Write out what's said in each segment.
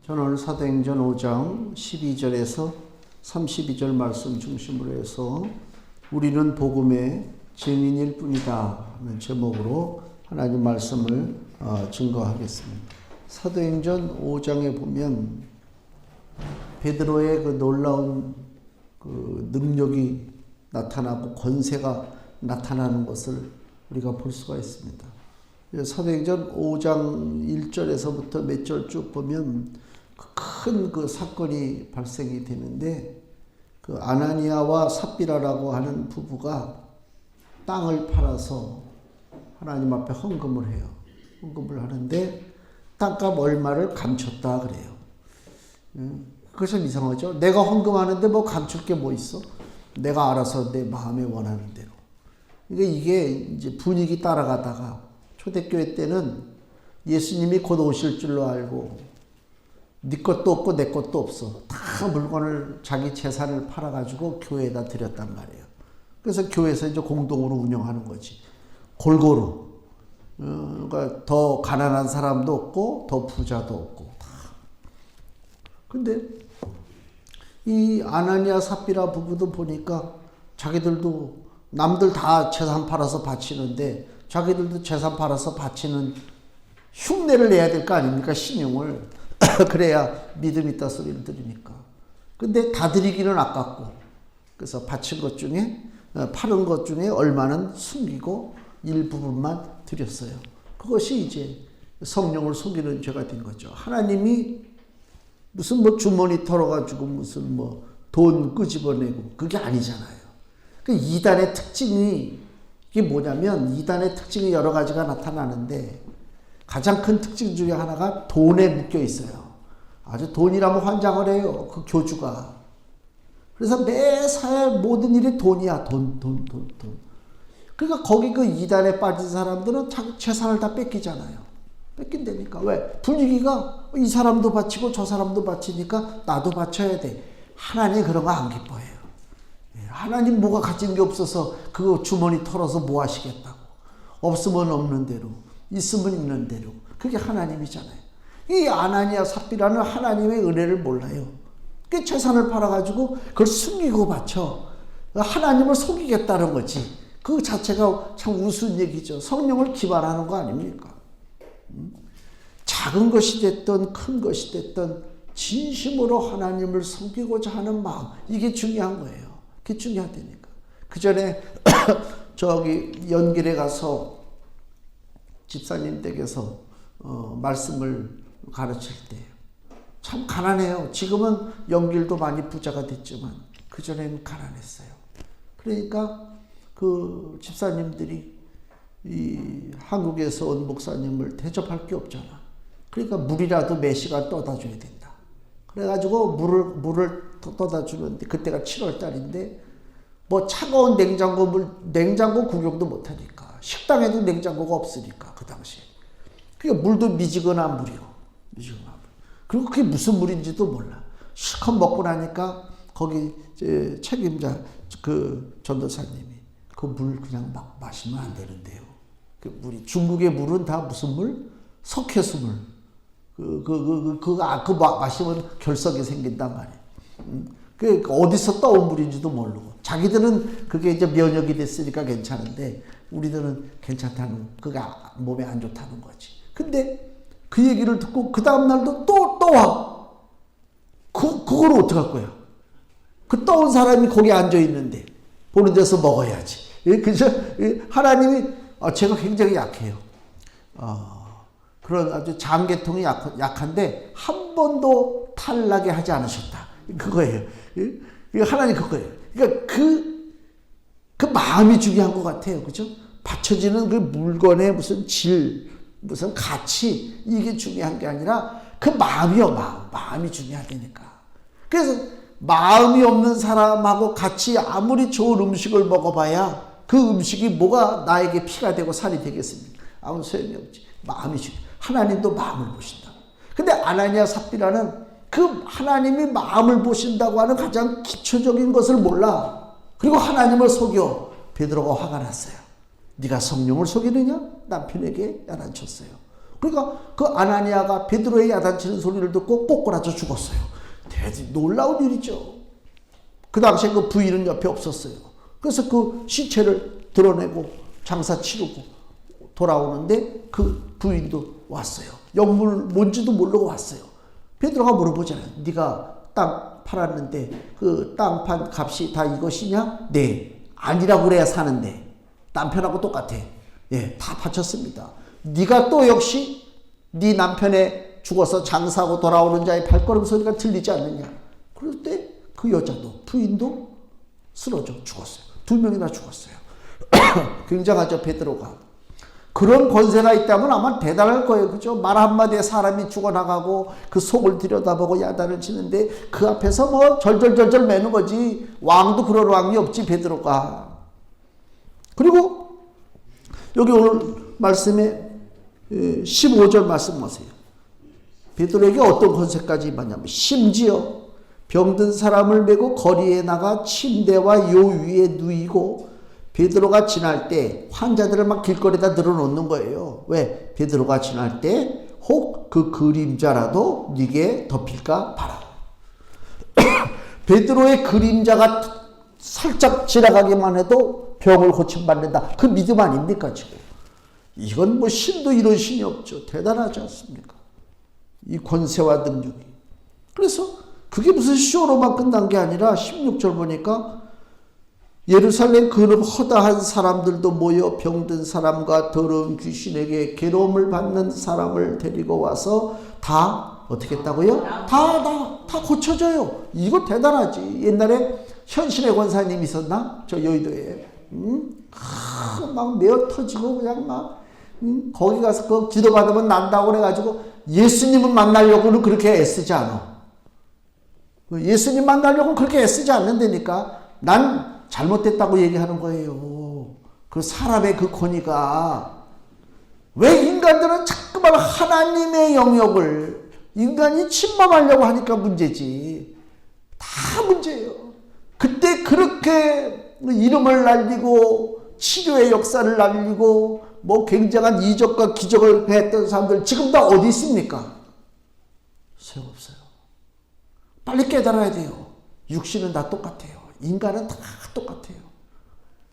저는 오늘 사도행전 5장 12절에서 32절 말씀 중심으로 해서 우리는 복음의 증인일 뿐이다 하는 제목으로 하나님 말씀을 증거하겠습니다. 사도행전 5장에 보면 베드로의 그 놀라운 그 능력이 나타나고 권세가 나타나는 것을 우리가 볼 수가 있습니다. 사도행전 5장 1절에서부터 몇 절 쭉 보면 큰 그 사건이 발생이 되는데, 그 아나니아와 삽비라라고 하는 부부가 땅을 팔아서 하나님 앞에 헌금을 해요. 헌금을 하는데 땅값 얼마를 감췄다 그래요. 그게 참 이상하죠. 내가 헌금하는데 뭐 감출 게 뭐 있어? 내가 알아서 내 마음에 원하는 대로. 그러니까 이게 이제 분위기 따라가다가 초대교회 때는 예수님이 곧 오실 줄로 알고 네 것도 없고 내 것도 없어. 다 물건을 자기 재산을 팔아가지고 교회에다 드렸단 말이에요. 그래서 교회에서 이제 공동으로 운영하는 거지. 골고루. 그러니까 더 가난한 사람도 없고 더 부자도 없고 다. 근데 이 아나니아 삽비라 부부도 보니까 자기들도 남들 다 재산 팔아서 바치는데 자기들도 재산 팔아서 바치는 흉내를 내야 될 거 아닙니까? 신용을. 그래야 믿음 있다 소리를 들으니까. 근데 다 드리기는 아깝고, 그래서 바친 것 중에, 파는 것 중에 얼마는 숨기고 일부분만 드렸어요. 그것이 이제 성령을 속이는 죄가 된 거죠. 하나님이 무슨 뭐 주머니 털어가지고 무슨 뭐 돈 끄집어내고 그게 아니잖아요. 그 이단의 특징이 이게 뭐냐면, 이단의 특징이 여러 가지가 나타나는데 가장 큰 특징 중에 하나가 돈에 묶여 있어요. 아주 돈이라면 환장을 해요. 그 교주가. 그래서 매사에 모든 일이 돈이야. 돈. 그러니까 거기 그 이단에 빠진 사람들은 자기 재산을 다 뺏기잖아요. 뺏긴다니까. 왜? 분위기가 이 사람도 바치고 저 사람도 바치니까 나도 바쳐야 돼. 하나님 그런 거 안 기뻐해요. 하나님 뭐가 가진 게 없어서 그거 주머니 털어서 뭐 하시겠다고. 없으면 없는 대로, 있으면 있는 대로. 그게 하나님이잖아요. 이 아나니아 삽비라는 하나님의 은혜를 몰라요. 그 재산을 팔아가지고 그걸 숨기고 바쳐. 하나님을 속이겠다는 거지. 그 자체가 참 우스운 얘기죠. 성령을 기반하는 거 아닙니까? 작은 것이 됐든 큰 것이 됐든 진심으로 하나님을 섬기고자 하는 마음, 이게 중요한 거예요. 그게 중요하다니까. 그 전에 저기 연길에 가서 집사님 댁에서 말씀을 가르칠 때 참 가난해요. 지금은 연길도 많이 부자가 됐지만 그전에는 가난했어요. 그러니까 그 집사님들이 이 한국에서 온 목사님을 대접할 게 없잖아. 그러니까 물이라도 몇 시간 떠다 줘야 된다. 그래가지고 물을 떠다 주는데, 그때가 7월 달인데 뭐 차가운 냉장고 구경도 못 하니까, 식당에도 냉장고가 없으니까 그 당시에. 그러니까 물도 미지근한 물이요. 미지근한 물. 그리고 그게 무슨 물인지도 몰라. 실컷 먹고 나니까 거기 책임자 그 전도사님이 그 물 그냥 막 마시면 안 되는데요. 그 물이, 중국의 물은 다 무슨 물? 석회수물. 그거 마시면 결석이 생긴단 말이에요. 그 어디서 떠온 물인지도 모르고. 자기들은 그게 이제 면역이 됐으니까 괜찮은데 우리들은 괜찮다는, 그게 몸에 안 좋다는 거지. 근데 그 얘기를 듣고 그 다음날도 또 와. 그걸 어떡할 거야? 그 떠온 사람이 거기 앉아 있는데 보는 데서 먹어야지. 그죠? 하나님이, 제가 굉장히 약해요. 그런 아주 장계통이 약한데 한 번도 탈나게 하지 않으셨다. 그거예요. 하나님 그거예요. 그러니까 그 마음이 중요한 것 같아요. 그죠? 받쳐지는 그 물건의 무슨 질, 무슨 가치, 이게 중요한 게 아니라 그 마음이요, 마음이 중요하다니까. 그래서 마음이 없는 사람하고 같이 아무리 좋은 음식을 먹어봐야 그 음식이 뭐가 나에게 피가 되고 살이 되겠습니까? 아무 소용이 없지. 마음이 중요해. 하나님도 마음을 보신다. 근데 아나니아 삽비라는 그 하나님이 마음을 보신다고 하는 가장 기초적인 것을 몰라. 그리고 하나님을 속여. 베드로가 화가 났어요. 네가 성령을 속이느냐? 남편에게 야단쳤어요. 그러니까 그 아나니아가 베드로의 야단치는 소리를 듣고 꼬꾸라져 죽었어요. 놀라운 일이죠. 그 당시에 그 부인은 옆에 없었어요. 그래서 그 시체를 드러내고 장사 치르고 돌아오는데 그 부인도 왔어요. 영물 뭔지도 모르고 왔어요. 베드로가 물어보잖아요. 네가 땅 팔았는데 그 땅 판 값이 다 이것이냐? 네. 아니라고 그래야 사는데 남편하고 똑같아. 예, 다 바쳤습니다. 네가 또 역시 네 남편의 죽어서 장사하고 돌아오는 자의 발걸음 소리가 들리지 않느냐? 그럴 때 그 여자도 부인도 쓰러져 죽었어요. 2명이나 죽었어요. 굉장하죠, 베드로가. 그런 권세가 있다면 아마 대단할 거예요. 그죠? 말 한마디에 사람이 죽어나가고 그 속을 들여다보고 야단을 치는데 그 앞에서 뭐 절절절절 매는 거지. 왕도 그럴 왕이 없지, 베드로가. 그리고 여기 오늘 말씀에 15절 말씀 보세요. 베드로에게 어떤 권세까지 임하냐면 심지어 병든 사람을 메고 거리에 나가 침대와 요 위에 누이고 베드로가 지날 때 환자들을 막 길거리에다 늘어놓는 거예요. 왜? 베드로가 지날 때 혹 그 그림자라도 네게 덮일까 봐라. 베드로의 그림자가 살짝 지나가기만 해도 병을 고침받는다. 그 믿음 아닙니까 지금? 이건 뭐 신도 이런 신이 없죠. 대단하지 않습니까? 이 권세와 능력이. 그래서 그게 무슨 쇼로만 끝난 게 아니라 16절 보니까 예루살렘 그룹 허다한 사람들도 모여 병든 사람과 더러운 귀신에게 괴로움을 받는 사람을 데리고 와서 다 어떻게 했다고요? 다 고쳐져요. 이거 대단하지. 옛날에 현신의 권사님이 있었나? 저 여의도에. 막 메어 터지고 그냥 막 거기 가서 그 기도 받으면 난다고 그래가지고 예수님을 만나려고는 그렇게 애쓰지 않아. 예수님 만나려고는 그렇게 애쓰지 않는다니까. 난 잘못됐다고 얘기하는 거예요. 그 사람의 그 권위가. 왜 인간들은 자꾸만 하나님의 영역을 인간이 침범하려고 하니까 문제지. 다 문제예요. 그때 그렇게 이름을 날리고 치료의 역사를 날리고 뭐 굉장한 이적과 기적을 했던 사람들 지금 다 어디 있습니까? 소용없어요. 빨리 깨달아야 돼요. 육신은 다 똑같아요. 인간은 다 똑같아요.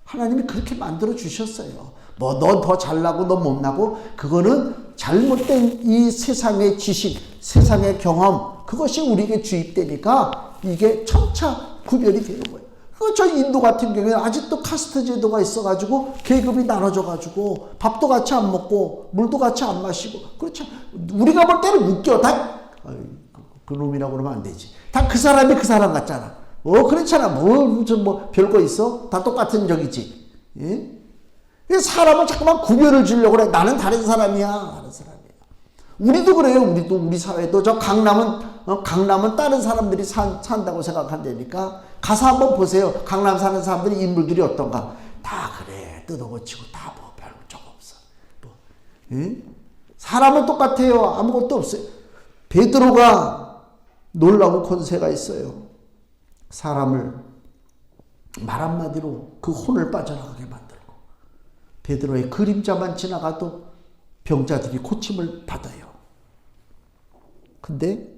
하나님이 그렇게 만들어 주셨어요. 뭐 넌 더 잘나고 넌 못나고 그거는 잘못된 이 세상의 지식, 세상의 경험 그것이 우리에게 주입되니까 이게 점차 구별이 되는 거예요. 저 인도 같은 경우에는 아직도 카스트 제도가 있어가지고 계급이 나눠져가지고 밥도 같이 안 먹고 물도 같이 안 마시고 그렇죠. 우리가 볼 때는 웃겨. 다 그 놈이라고 그러면 안 되지. 다 그 사람이 그 사람 같잖아. 그렇잖아. 뭐 별거 있어? 다 똑같은 적이지. 예? 사람은 자꾸만 구별을 주려고 그래. 나는 다른 사람이야. 다른 사람이야. 우리도 그래요. 우리 사회도 저 강남은 다른 사람들이 산다고 생각한다니까. 가서 한번 보세요. 강남 사는 사람들이 인물들이 어떤가. 다 그래. 뜯어고치고 다 뭐 별적 없어. 뭐. 예? 사람은 똑같아요. 아무것도 없어요. 베드로가 놀라운 권세가 있어요. 사람을 말 한마디로 그 혼을 빠져나가게 만들고 베드로의 그림자만 지나가도 병자들이 고침을 받아요. 근데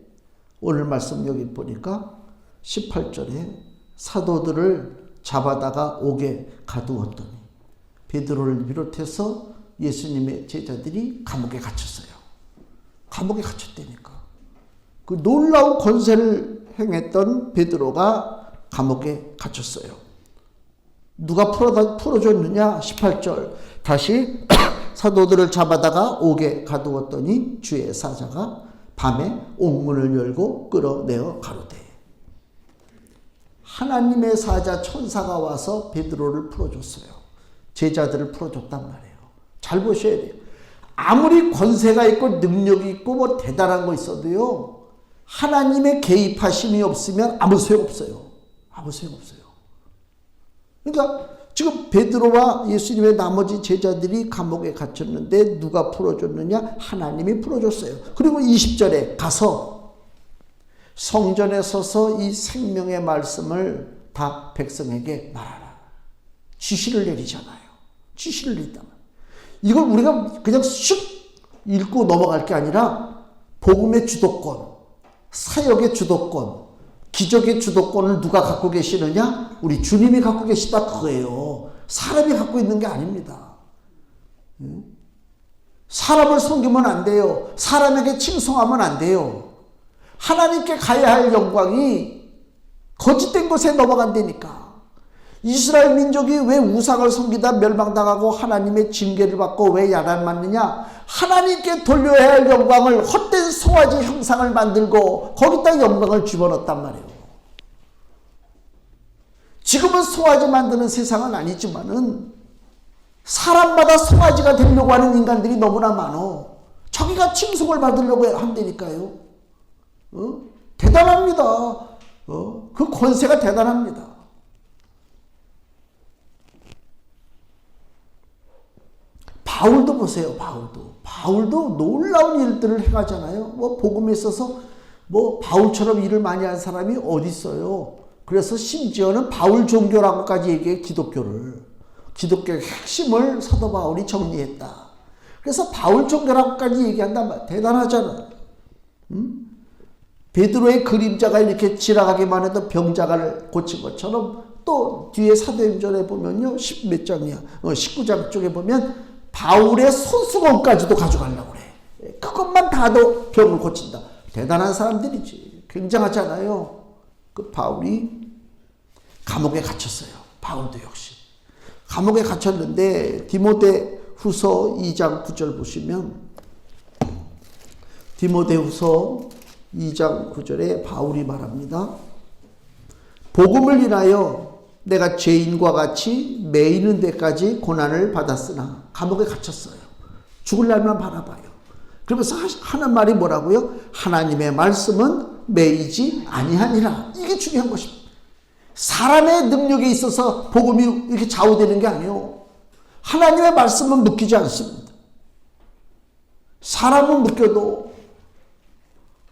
오늘 말씀 여기 보니까 18절에 사도들을 잡아다가 옥에 가두었더니 베드로를 비롯해서 예수님의 제자들이 감옥에 갇혔어요. 감옥에 갇혔다니까. 그 놀라운 권세를 행했던 베드로가 감옥에 갇혔어요. 누가 풀어줬느냐? 18절 다시 사도들을 잡아다가 옥에 가두었더니 주의 사자가 밤에 옥문을 열고 끌어내어 가로되. 하나님의 사자 천사가 와서 베드로를 풀어줬어요. 제자들을 풀어줬단 말이에요. 잘 보셔야 돼요. 아무리 권세가 있고 능력이 있고 뭐 대단한 거 있어도요. 하나님의 개입하심이 없으면 아무 소용없어요. 아무 소용없어요. 그러니까 지금 베드로와 예수님의 나머지 제자들이 감옥에 갇혔는데 누가 풀어줬느냐? 하나님이 풀어줬어요. 그리고 20절에 가서 성전에 서서 이 생명의 말씀을 다 백성에게 말하라. 지시를 내리잖아요. 지시를 내린다면. 이걸 우리가 그냥 슉 읽고 넘어갈 게 아니라 복음의 주도권, 사역의 주도권, 기적의 주도권을 누가 갖고 계시느냐? 우리 주님이 갖고 계시다 그거예요. 사람이 갖고 있는 게 아닙니다. 사람을 섬기면 안 돼요. 사람에게 칭송하면 안 돼요. 하나님께 가야 할 영광이 거짓된 것에 넘어간다니까. 이스라엘 민족이 왜 우상을 섬기다 멸망당하고 하나님의 징계를 받고 왜 야단 맞느냐? 하나님께 돌려야 할 영광을 헛된 송아지 형상을 만들고 거기다 영광을 집어넣었단 말이에요. 지금은 송아지 만드는 세상은 아니지만은 사람마다 송아지가 되려고 하는 인간들이 너무나 많어. 자기가 칭송을 받으려고 한다니까요. 대단합니다. 그 권세가 대단합니다. 바울도 보세요. 바울도 놀라운 일들을 행하잖아요. 뭐 복음에 있어서 뭐 바울처럼 일을 많이 한 사람이 어디 있어요. 그래서 심지어는 바울 종교라고까지 얘기해. 기독교의 핵심을 사도 바울이 정리했다. 그래서 바울 종교라고까지 얘기한단 말이야. 대단하잖아. 베드로의 그림자가 이렇게 지나가기만 해도 병자가를 고친 것처럼 또 뒤에 사도행전에 보면요. 10몇 장이야. 19장 쪽에 보면 바울의 손수건까지도 가져가려고 그래. 그것만 다도 병을 고친다. 대단한 사람들이지. 굉장하잖아요. 그 바울이 감옥에 gat혔어요. 바울도 역시. 감옥에 갇혔는데 디모데후서 2장 9절 보시면 디모데후서 2장 9절에 바울이 말합니다. 복음을 인하여 내가 죄인과 같이 매이는 데까지 고난을 받았으나 감옥에 갇혔어요. 죽을 날만 바라봐요. 그러면서 하는 말이 뭐라고요? 하나님의 말씀은 매이지 아니하니라. 이게 중요한 것입니다. 사람의 능력에 있어서 복음이 이렇게 좌우되는 게 아니에요. 하나님의 말씀은 묶이지 않습니다. 사람은 묶여도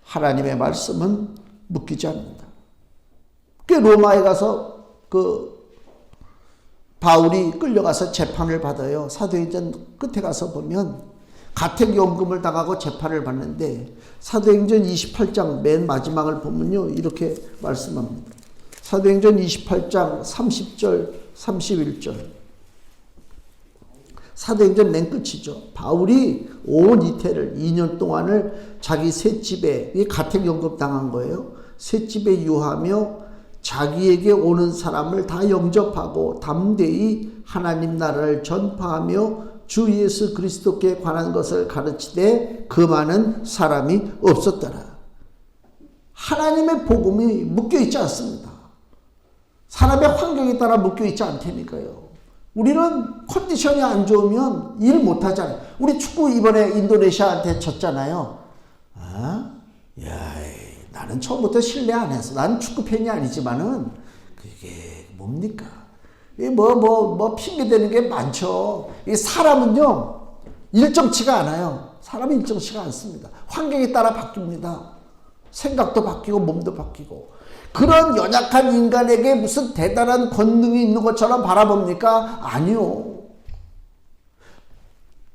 하나님의 말씀은 묶이지 않는다. 그 로마에 가서 바울이 끌려가서 재판을 받아요. 사도행전 끝에 가서 보면 가택연금을 당하고 재판을 받는데 사도행전 28장 맨 마지막을 보면요. 이렇게 말씀합니다. 사도행전 28장 30절 31절 사도행전 맨 끝이죠. 바울이 온 이태를 2년 동안을 자기 셋집에 가택연금 당한 거예요. 셋집에 유하며 자기에게 오는 사람을 다 영접하고 담대히 하나님 나라를 전파하며 주 예수 그리스도께 관한 것을 가르치되 그 많은 사람이 없었더라. 하나님의 복음이 묶여있지 않습니다. 사람의 환경에 따라 묶여있지 않다니까요. 우리는 컨디션이 안 좋으면 일 못하잖아요. 우리 축구 이번에 인도네시아한테 졌잖아요. 나는 처음부터 신뢰 안 했어. 나는 축구 팬이 아니지만은 그게 뭡니까? 핑계 대는 게 많죠. 이 사람은요 일정치가 않아요. 사람이 일정치가 않습니다. 환경에 따라 바뀝니다. 생각도 바뀌고 몸도 바뀌고. 그런 연약한 인간에게 무슨 대단한 권능이 있는 것처럼 바라봅니까? 아니요.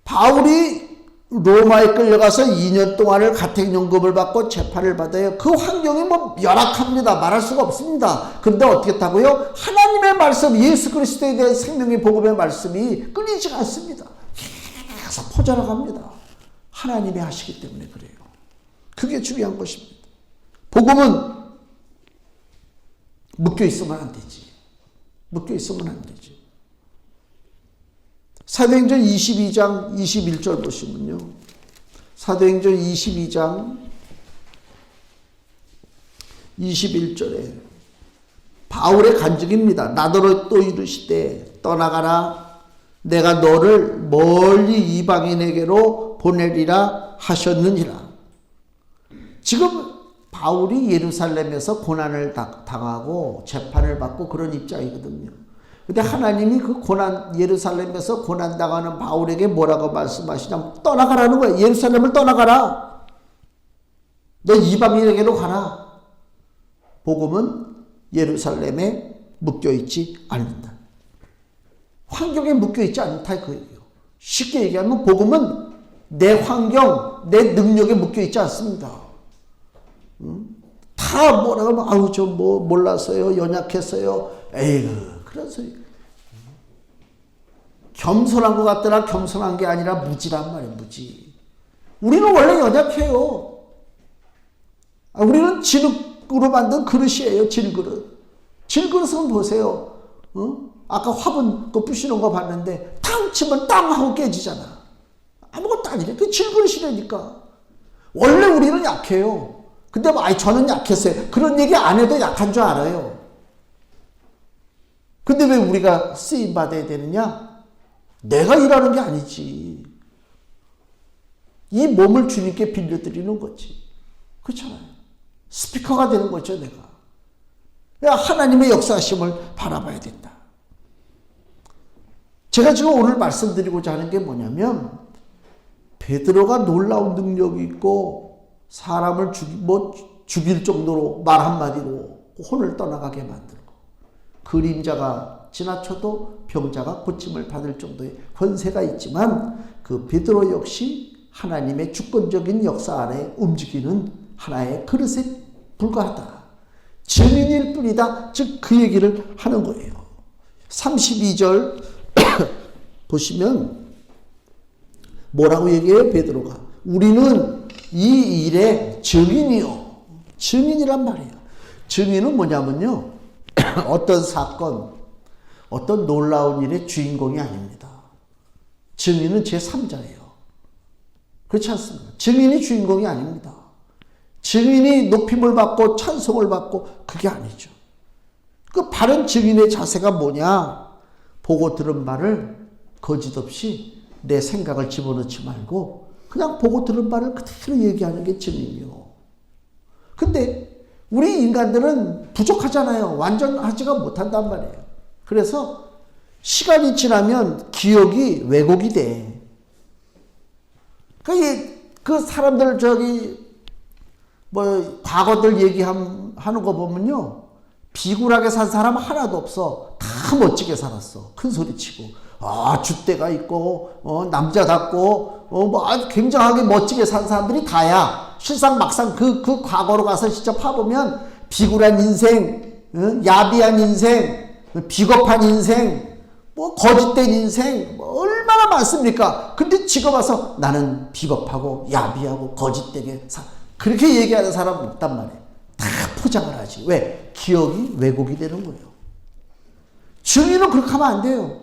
바울이 로마에 끌려가서 2년 동안을 가택연금을 받고 재판을 받아요. 그 환경이 열악합니다. 말할 수가 없습니다. 그런데 어떻게 했다고요? 하나님의 말씀, 예수 그리스도에 대한 생명의 복음의 말씀이 끊이지 않습니다. 계속 퍼져나갑니다. 하나님이 하시기 때문에 그래요. 그게 중요한 것입니다. 복음은 묶여있으면 안 되지. 묶여있으면 안 되지. 사도행전 22장 21절 보시면요. 사도행전 22장 21절에 바울의 간증입니다. 나더러 또 이르시되 떠나가라. 내가 너를 멀리 이방인에게로 보내리라 하셨느니라. 지금 바울이 예루살렘에서 고난을 당하고 재판을 받고 그런 입장이거든요. 근데 하나님이 그 예루살렘에서 고난당하는 바울에게 뭐라고 말씀하시냐면 떠나가라는 거예요. 예루살렘을 떠나가라. 너 이방인에게로 가라. 복음은 예루살렘에 묶여있지 않는다. 환경에 묶여있지 않다 그거예요. 쉽게 얘기하면 복음은 내 환경, 내 능력에 묶여 있지 않습니다. 다 뭐라고 하면 아우 저 뭐 몰랐어요, 연약했어요. 에이그 그런 소리. 겸손한 것 같더라. 겸손한 게 아니라 무지란 말이에요. 무지. 우리는 원래 연약해요. 우리는 진흙으로 만든 그릇이에요. 질그릇. 질그릇은 보세요. 아까 화분 그 부시는 거 봤는데 탕 치면 땅 하고 깨지잖아. 아무것도 아니래. 그 질그릇이라니까. 원래 우리는 약해요. 근데 뭐 저는 약했어요. 그런 얘기 안 해도 약한 줄 알아요. 근데 왜 우리가 쓰임 받아야 되느냐? 내가 일하는 게 아니지. 이 몸을 주님께 빌려드리는 거지. 그렇잖아요. 스피커가 되는 거죠, 내가. 하나님의 역사하심을 바라봐야 된다. 제가 지금 오늘 말씀드리고자 하는 게 뭐냐면, 베드로가 놀라운 능력이 있고 사람을 죽일 정도로 말 한마디로 혼을 떠나가게 만들고, 그림자가 지나쳐도 병자가 고침을 받을 정도의 권세가 있지만, 그 베드로 역시 하나님의 주권적인 역사 아래 움직이는 하나의 그릇에 불과하다. 증인일 뿐이다. 즉 그 얘기를 하는 거예요. 32절 보시면 뭐라고 얘기해요? 베드로가 우리는 이 일의 증인이요. 증인이란 말이에요. 증인은 뭐냐면요, 어떤 사건, 어떤 놀라운 일의 주인공이 아닙니다. 증인은 제3자예요. 그렇지 않습니까? 증인이 주인공이 아닙니다. 증인이 높임을 받고 찬송을 받고 그게 아니죠. 그 바른 증인의 자세가 뭐냐? 보고 들은 말을 거짓 없이 내 생각을 집어넣지 말고 그냥 보고 들은 말을 그대로 얘기하는 게 증인이요. 근데 우리 인간들은 부족하잖아요. 완전하지가 못한단 말이에요. 그래서 시간이 지나면 기억이 왜곡이 돼. 그 사람들 과거들 얘기하는 거 보면요, 비굴하게 산 사람 하나도 없어. 다 멋지게 살았어. 큰 소리 치고, 줏대가 있고, 남자답고, 아주 굉장하게 멋지게 산 사람들이 다야. 실상 막상 그 과거로 가서 진짜 파보면 비굴한 인생, 야비한 인생, 비겁한 인생, 거짓된 인생, 얼마나 많습니까? 근데 지금 와서 나는 비겁하고 야비하고 거짓되게 그렇게 얘기하는 사람은 없단 말이에요. 다 포장을 하지. 왜? 기억이 왜곡이 되는 거예요. 증인은 그렇게 하면 안 돼요.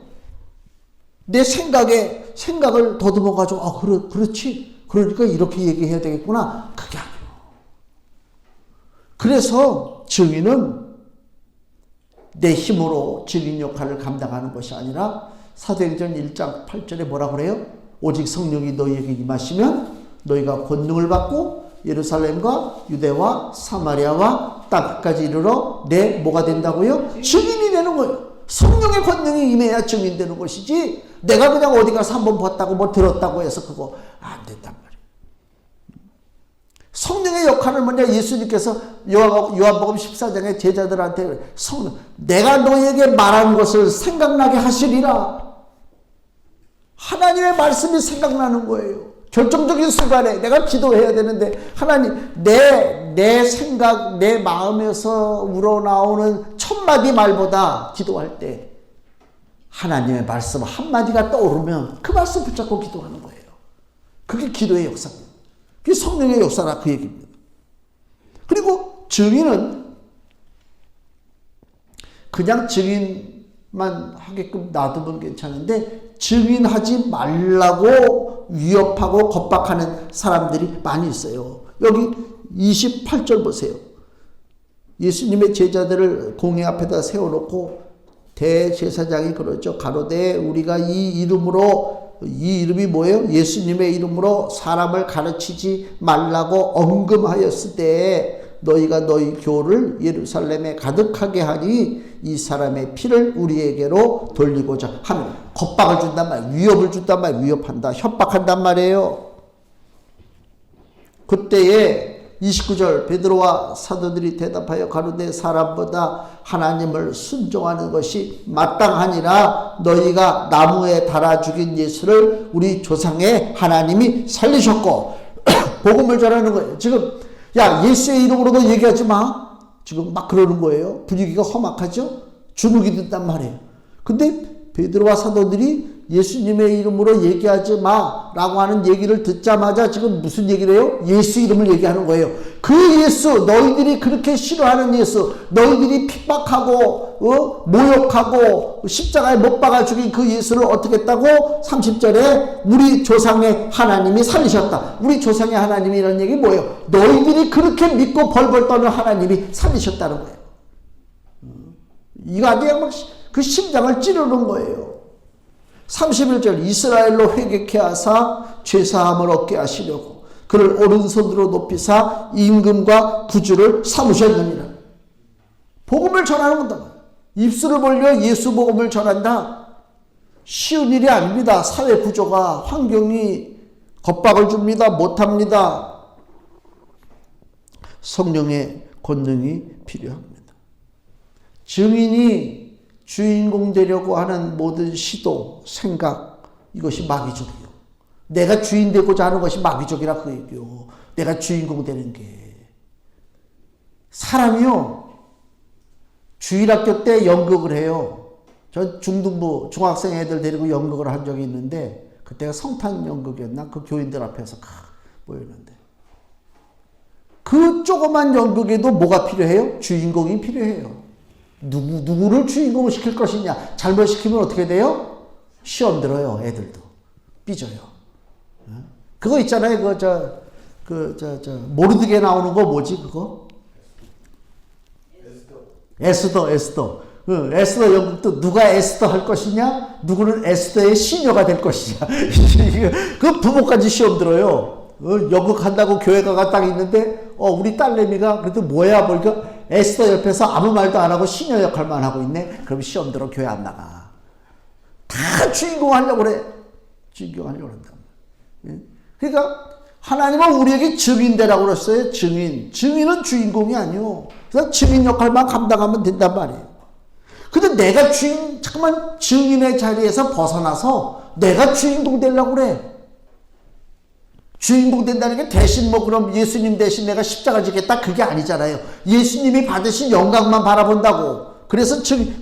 내 생각을 더듬어가지고, 그렇지. 그러니까 이렇게 얘기해야 되겠구나. 그게 아니에요. 그래서 증인은 내 힘으로 증인 역할을 감당하는 것이 아니라 사도행전 1장 8절에 뭐라 그래요? 오직 성령이 너희에게 임하시면 너희가 권능을 받고 예루살렘과 유대와 사마리아와 땅끝까지 이르러 내 뭐가 된다고요? 증인이 되는 거예요. 성령의 권능이 임해야 증인 되는 것이지, 내가 그냥 어디 가서 한번 봤다고 들었다고 해서 그거 안 된단 말이에요. 성령의 역할을 뭐냐? 예수님께서 요한복음 14장에 제자들한테 내가 너희에게 말한 것을 생각나게 하시리라. 하나님의 말씀이 생각나는 거예요. 결정적인 순간에 내가 기도해야 되는데, 하나님, 내 생각, 내 마음에서 우러나오는 첫마디 말보다 기도할 때 하나님의 말씀 한마디가 떠오르면 그 말씀 붙잡고 기도하는 거예요. 그게 기도의 역사입니다. 그게 성령의 역사라 그 얘기입니다. 그리고 증인은 그냥 증인만 하게끔 놔두면 괜찮은데, 증인하지 말라고 위협하고 겁박하는 사람들이 많이 있어요. 여기 28절 보세요. 예수님의 제자들을 공회 앞에다 세워놓고 대제사장이 그러죠. 가로되 우리가 이 이름이 뭐예요? 예수님의 이름으로 사람을 가르치지 말라고 언금하였을 때 너희가 너희 교를 예루살렘에 가득하게 하니 이 사람의 피를 우리에게로 돌리고자 하는, 겁박을 준단 말이에요. 위협을 준단 말이에요. 위협한다. 협박한단 말이에요. 그때에 29절 베드로와 사도들이 대답하여 가로되 사람보다 하나님을 순종하는 것이 마땅하니라. 너희가 나무에 달아 죽인 예수를 우리 조상의 하나님이 살리셨고 복음을 전하는 거예요. 지금 야 예수의 이름으로도 얘기하지 마. 지금 막 그러는 거예요. 분위기가 험악하죠. 주눅이 든단 말이에요. 근데 베드로와 사도들이 예수님의 이름으로 얘기하지 마라고 하는 얘기를 듣자마자 지금 무슨 얘기를 해요? 예수 이름을 얘기하는 거예요. 그 예수, 너희들이 그렇게 싫어하는 예수, 너희들이 핍박하고 모욕하고 십자가에 못 박아 죽인 그 예수를 어떻게 했다고? 30절에 우리 조상의 하나님이 살리셨다. 우리 조상의 하나님이라는 얘기 뭐예요? 너희들이 그렇게 믿고 벌벌 떠는 하나님이 살리셨다는 거예요. 이거 아주 막 그 심장을 찌르는 거예요. 31절 이스라엘로 회개케 하사 죄사함을 얻게 하시려고 그를 오른손으로 높이사 임금과 구주를 삼으셨느니라. 복음을 전하는 거다. 입술을 벌려 예수 복음을 전한다. 쉬운 일이 아닙니다. 사회 구조가 환경이 겁박을 줍니다. 못합니다. 성령의 권능이 필요합니다. 증인이 주인공 되려고 하는 모든 시도, 생각, 이것이 마귀적이요. 내가 주인 되고자 하는 것이 마귀적이라 그 얘기요. 내가 주인공 되는 게. 사람이요. 주일학교 때 연극을 해요. 전 중등부, 중학생 애들 데리고 연극을 한 적이 있는데 그때가 성탄 연극이었나? 그 교인들 앞에서 모였는데 그 조그만 연극에도 뭐가 필요해요? 주인공이 필요해요. 누구를 주인공을 시킬 것이냐. 잘못 시키면 어떻게 돼요? 시험 들어요. 애들도 삐져요. 그거 있잖아요. 모르드게 나오는 거 뭐지 그거? 에스더. 에스더 연극도 누가 에스더 할 것이냐, 누구는 에스더의 시녀가 될 것이냐. 그 부모까지 시험 들어요. 연극 한다고 교회가 딱 있는데 우리 딸내미가 그래도 뭐야 보니까 에스더 옆에서 아무 말도 안 하고 시녀 역할만 하고 있네. 그럼 시험 들어 교회 안 나가. 다 주인공 하려고 그래. 주인공 하려고 한다. 그러니까 하나님은 우리에게 증인되라고 그랬어요. 증인은 주인공이 아니요. 그냥 증인 역할만 감당하면 된단 말이에요. 근데 내가 잠깐만 증인의 자리에서 벗어나서 내가 주인공 되려고 그래. 주인공 된다는 게 대신 그럼 예수님 대신 내가 십자가 지겠다 그게 아니잖아요. 예수님이 받으신 영광만 바라본다고. 그래서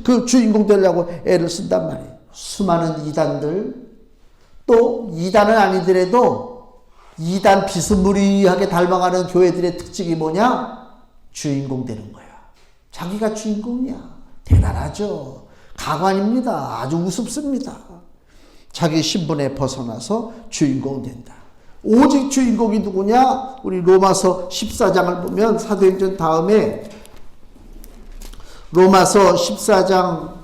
그 주인공 되려고 애를 쓴단 말이에요. 수많은 이단들, 또 이단은 아니더라도 이단 비스무리하게 닮아가는 교회들의 특징이 뭐냐? 주인공 되는 거야. 자기가 주인공이야. 대단하죠. 가관입니다. 아주 우습습니다. 자기 신분에 벗어나서 주인공 된다. 오직 주인공이 누구냐? 우리 로마서 14장을 보면 사도행전 다음에 로마서 14장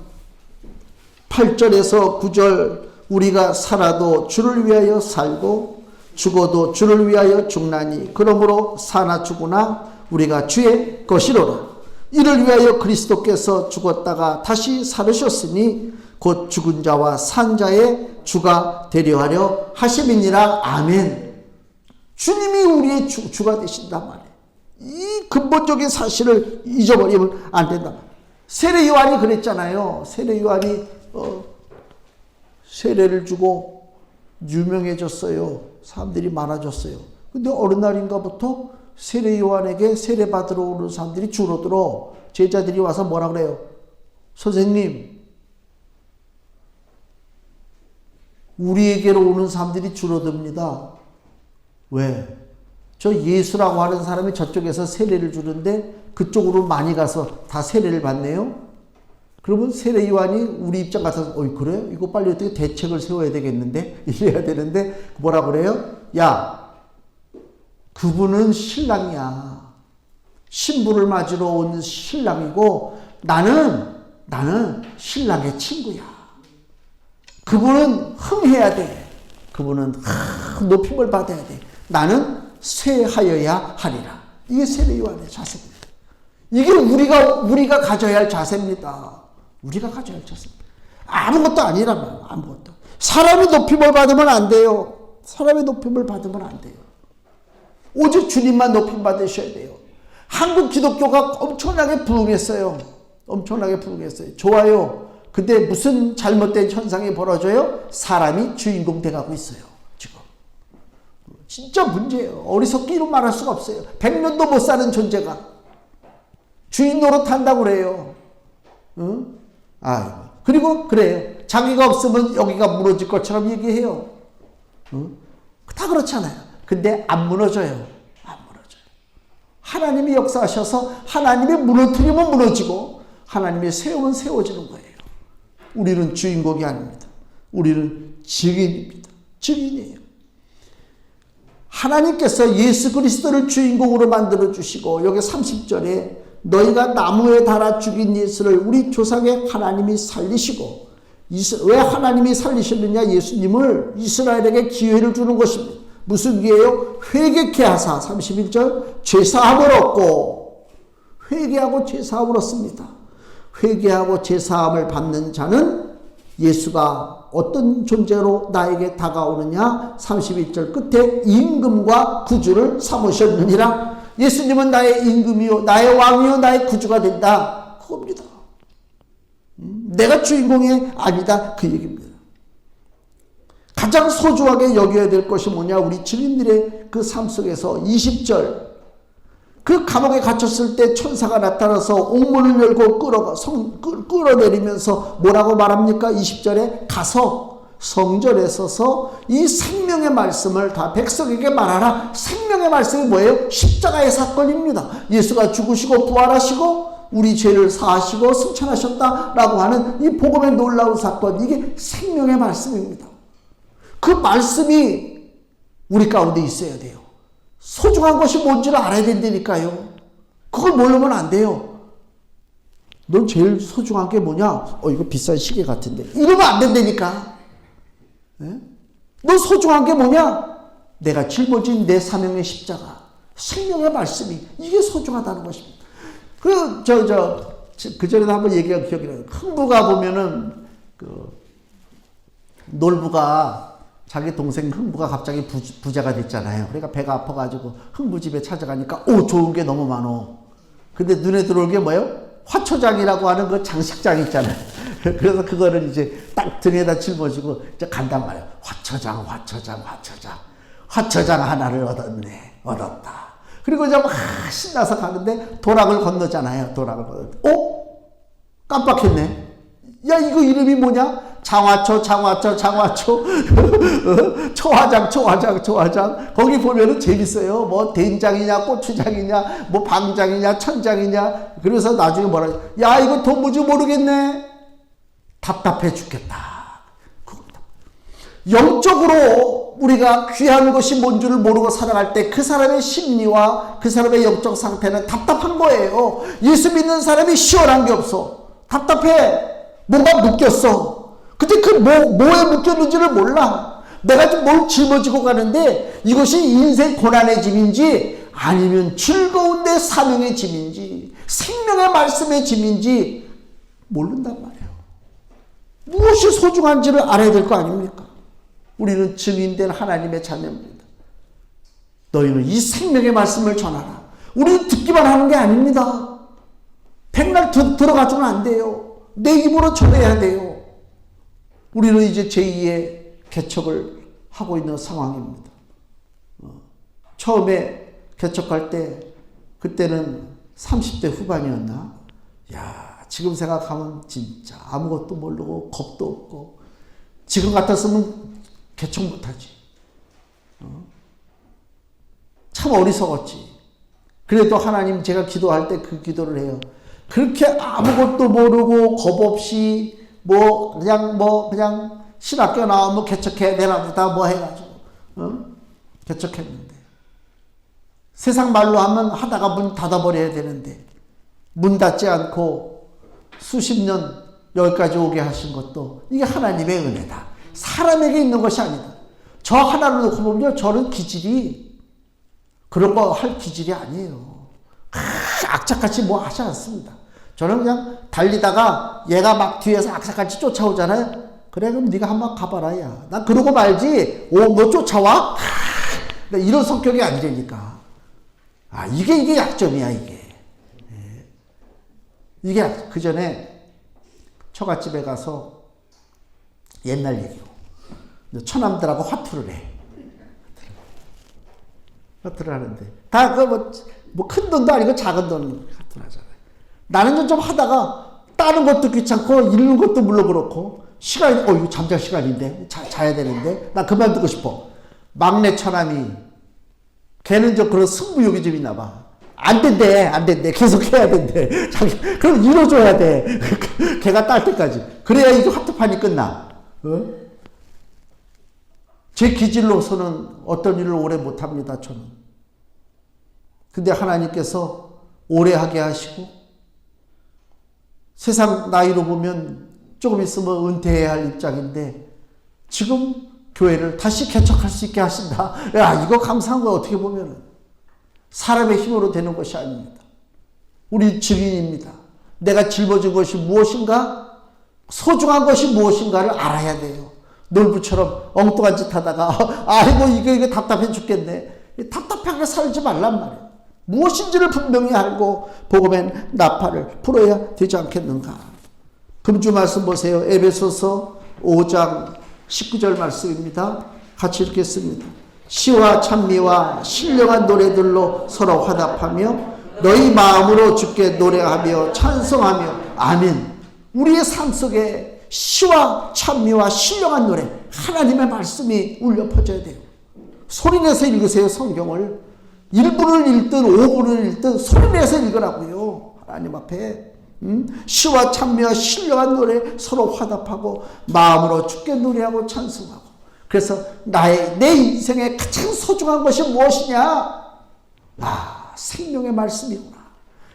8절에서 9절 우리가 살아도 주를 위하여 살고 죽어도 주를 위하여 죽나니 그러므로 사나 죽으나 우리가 주의 것이로라. 이를 위하여 그리스도께서 죽었다가 다시 살으셨으니 곧 죽은 자와 산 자의 주가 되려 하려 하심이니라. 아멘. 주님이 우리의 주가 되신단 말이에요. 이 근본적인 사실을 잊어버리면 안 된다. 세례 요한이 그랬잖아요. 세례 요한이 세례를 주고 유명해졌어요. 사람들이 많아졌어요. 근데 어느 날인가부터 세례 요한에게 세례 받으러 오는 사람들이 줄어들어. 제자들이 와서 뭐라 그래요? 선생님, 우리에게로 오는 사람들이 줄어듭니다. 왜? 저 예수라고 하는 사람이 저쪽에서 세례를 주는데 그쪽으로 많이 가서 다 세례를 받네요? 그러면 세례 요한이 우리 입장 같아서 그래? 이거 빨리 어떻게 대책을 세워야 되겠는데? 이래야 되는데 뭐라 그래요? 야, 그분은 신랑이야. 신부를 맞으러 온 신랑이고 나는 신랑의 친구야. 그분은 흥해야 돼. 그분은 높임을 받아야 돼. 나는 쇠하여야 하리라. 이게 세례 요한의 자세입니다. 이게 우리가 가져야 할 자세입니다. 우리가 가져야 할 자세입니다. 아무것도 아니라면 아무것도. 사람이 높임을 받으면 안 돼요. 사람의 높임을 받으면 안 돼요. 오직 주님만 높임 받으셔야 돼요. 한국 기독교가 엄청나게 부흥했어요. 엄청나게 부흥했어요. 좋아요. 근데 무슨 잘못된 현상이 벌어져요? 사람이 주인공 돼가고 있어요. 지금. 진짜 문제예요. 어리석기로 말할 수가 없어요. 100년도 못 사는 존재가 주인 노릇한다고 그래요. 응? 그리고 그래요. 자기가 없으면 여기가 무너질 것처럼 얘기해요. 응? 다 그렇잖아요. 근데 안 무너져요. 안 무너져요. 하나님이 역사하셔서 하나님이 무너뜨리면 무너지고 하나님이 세우면 세워지는 거예요. 우리는 주인공이 아닙니다. 우리는 증인입니다. 증인이에요. 하나님께서 예수 그리스도를 주인공으로 만들어 주시고 여기 30절에 너희가 나무에 달아 죽인 예수를 우리 조상의 하나님이 살리시고 왜 하나님이 살리셨느냐? 예수님을 이스라엘에게 기회를 주는 것입니다. 무슨 기회요? 회개케 하사 31절 죄사함을 얻고 회개하고 죄사함을 얻습니다. 회개하고 죄사함을 받는 자는 예수가 어떤 존재로 나에게 다가오느냐? 31절 끝에 임금과 구주를 삼으셨느니라. 예수님은 나의 임금이요 나의 왕이요 나의 구주가 된다. 그겁니다. 내가 주인공이 아니다. 그 얘기입니다. 가장 소중하게 여겨야 될 것이 뭐냐? 우리 증인들의 그 삶 속에서 20절 그 감옥에 갇혔을 때 천사가 나타나서 옥문을 열고 끌어내리면서 뭐라고 말합니까? 20절에 가서 성전에 서서 이 생명의 말씀을 다 백성에게 말하라. 생명의 말씀이 뭐예요? 십자가의 사건입니다. 예수가 죽으시고 부활하시고 우리 죄를 사하시고 승천하셨다라고 하는 이 복음의 놀라운 사건, 이게 생명의 말씀입니다. 그 말씀이 우리 가운데 있어야 돼요. 소중한 것이 뭔지를 알아야 된다니까요. 그걸 모르면 안 돼요. 넌 제일 소중한 게 뭐냐? 이거 비싼 시계 같은데. 이러면 안 된다니까. 네? 너 소중한 게 뭐냐? 내가 짊어진 내 사명의 십자가, 생명의 말씀이, 이게 소중하다는 것입니다. 그 전에도 한번 얘기한 기억이 나요. 흥부가 보면은 놀부가 자기 동생 흥부가 갑자기 부자가 됐잖아요. 그러니까 배가 아파가지고 흥부 집에 찾아가니까 좋은 게 너무 많어. 근데 눈에 들어올 게 뭐예요? 화초장이라고 하는 그 장식장 있잖아요. 그래서 그거를 이제 딱 등에다 짊어지고 이제 간단 말이에요. 화초장 하나를 얻었다. 그리고 이제 막 신나서 가는데 도락을 건너잖아요. 도락을 건너는데 깜빡했네. 야, 이거 이름이 뭐냐? 장화초 초화장 거기 보면은 재밌어요. 뭐 된장이냐 고추장이냐 뭐 방장이냐 천장이냐. 그래서 나중에 뭐라 야, 이거 도무지 모르겠네. 답답해 죽겠다. 그겁니다. 영적으로 우리가 귀한 것이 뭔 줄을 모르고 살아갈 때 그 사람의 심리와 그 사람의 영적 상태는 답답한 거예요. 예수 믿는 사람이 시원한 게 없어. 답답해. 뭔가 묶였어. 근데 그 뭐에 묶였는지를 몰라. 내가 좀 뭘 짊어지고 가는데 이것이 인생 고난의 짐인지 아니면 즐거운 내 사명의 짐인지 생명의 말씀의 짐인지 모른단 말이에요. 무엇이 소중한지를 알아야 될 거 아닙니까? 우리는 증인된 하나님의 자녀입니다. 너희는 이 생명의 말씀을 전하라. 우리는 듣기만 하는 게 아닙니다. 백날 들어가주면 안 돼요. 내 입으로 전해야 돼요. 우리는 이제 제2의 개척을 하고 있는 상황입니다. 처음에 개척할 때 그때는 30대 후반이었나? 야, 지금 생각하면 진짜 아무것도 모르고 겁도 없고 지금 같았으면 개척 못하지. 참 어리석었지. 그래도 하나님 제가 기도할 때 그 기도를 해요. 그렇게 아무것도 모르고 겁 없이 그냥 신학교 나오면 개척해야 되나 보다 해가지고 개척했는데 세상 말로 하면 하다가 문 닫아버려야 되는데 문 닫지 않고 수십 년 여기까지 오게 하신 것도 이게 하나님의 은혜다. 사람에게 있는 것이 아니다. 저 하나를 놓고 보면 저는 기질이 그런 거 할 기질이 아니에요. 악착같이 하지 않습니다. 저는 그냥 달리다가 얘가 막 뒤에서 악착같이 쫓아오잖아요. 그래, 그럼 네가 한번 가봐라, 야. 난 그러고 말지. 너 쫓아와? 이런 성격이 아니라니까. 이게 약점이야, 이게. 이게, 그 전에 처갓집에 가서 옛날 얘기고, 처남들하고 화투를 해. 화투를 하는데, 다 큰 돈도 아니고 작은 돈 화투를 하잖아요. 나는 좀 하다가 따는 것도 귀찮고, 읽는 것도 물론 그렇고, 시간이, 이거 잠잘 시간인데, 자야 되는데, 나 그만두고 싶어. 막내 처남이, 걔는 그런 승부욕이 좀 있나 봐. 안 된대. 계속 해야 된대. 그럼 이뤄줘야 돼. 걔가 딸 때까지. 그래야 이게 화투판이 끝나. 제 기질로서는 어떤 일을 오래 못 합니다, 저는. 근데 하나님께서 오래 하게 하시고, 세상 나이로 보면 조금 있으면 은퇴해야 할 입장인데, 지금 교회를 다시 개척할 수 있게 하신다. 이거 감사한 거 어떻게 보면 사람의 힘으로 되는 것이 아닙니다. 우리 증인입니다. 내가 짊어진 것이 무엇인가? 소중한 것이 무엇인가를 알아야 돼요. 놀부처럼 엉뚱한 짓 하다가 아이고 이거 답답해 죽겠네. 답답하게 살지 말란 말이에요. 무엇인지를 분명히 알고 복음의 나팔을 불어야 되지 않겠는가. 금주 말씀 보세요. 에베소서 5장 19절 말씀입니다. 같이 읽겠습니다. 시와 찬미와 신령한 노래들로 서로 화답하며 너희 마음으로 주께 노래하며 찬송하며 아멘. 우리의 삶 속에 시와 찬미와 신령한 노래, 하나님의 말씀이 울려 퍼져야 돼요. 소리내서 읽으세요. 성경을 1분을 읽든 5분을 읽든 소리내서 읽으라고요. 하나님 앞에 시와 찬미와 신령한 노래 서로 화답하고 마음으로 주께 노래하고 찬송하고. 그래서 내 인생에 가장 소중한 것이 무엇이냐? 생명의 말씀이구나.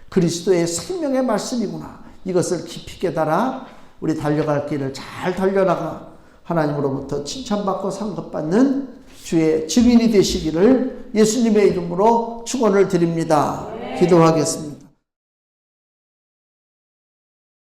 그리스도의 생명의 말씀이구나. 이것을 깊이 깨달아 우리 달려갈 길을 잘 달려나가 하나님으로부터 칭찬받고 상급받는 주의 증인이 되시기를 예수님의 이름으로 축원을 드립니다. 기도하겠습니다.